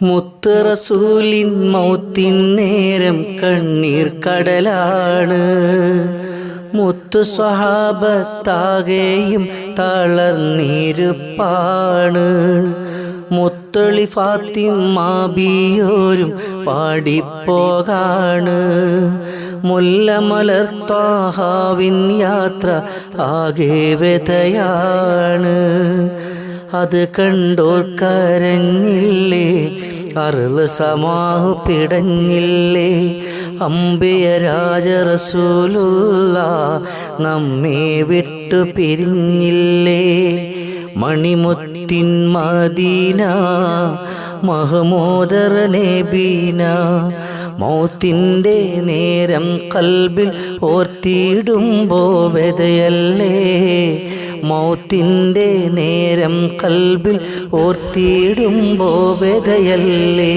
മുത്ത് റസൂലിൻ മൗത്തിൻ നേരം കണ്ണീർ കടലാണ്. മുത്തു സ്വഹാബത്താകെയും തളർന്നിരുപ്പാണ്. മുത്തൊളി ഫാത്തിമ ബിയോരും പാടിപ്പോകാണ്. മുല്ല മലർത്താഹാവിൻ യാത്ര ആകെ വ്യതയാണ്. അത് കണ്ടോർ കരഞ്ഞില്ലേ, അറുള് സമാഹു പിടഞ്ഞില്ലേ. അമ്പിയ രാജ റസൂലുള്ള നമ്മെ വിട്ടു പിരിഞ്ഞില്ലേ. മണിമുത്തിൻ മദീന മഹമൂദർ നബീന മൗത്തിൻ്റെ നേരം കൽബിൽ ഓർത്തിടുമ്പോ വ്യതയല്ലേ. മൗത്തിൻ്റെ നേരം കൽബിൽ ഓർത്തിടുമ്പോ വ്യതയല്ലേ.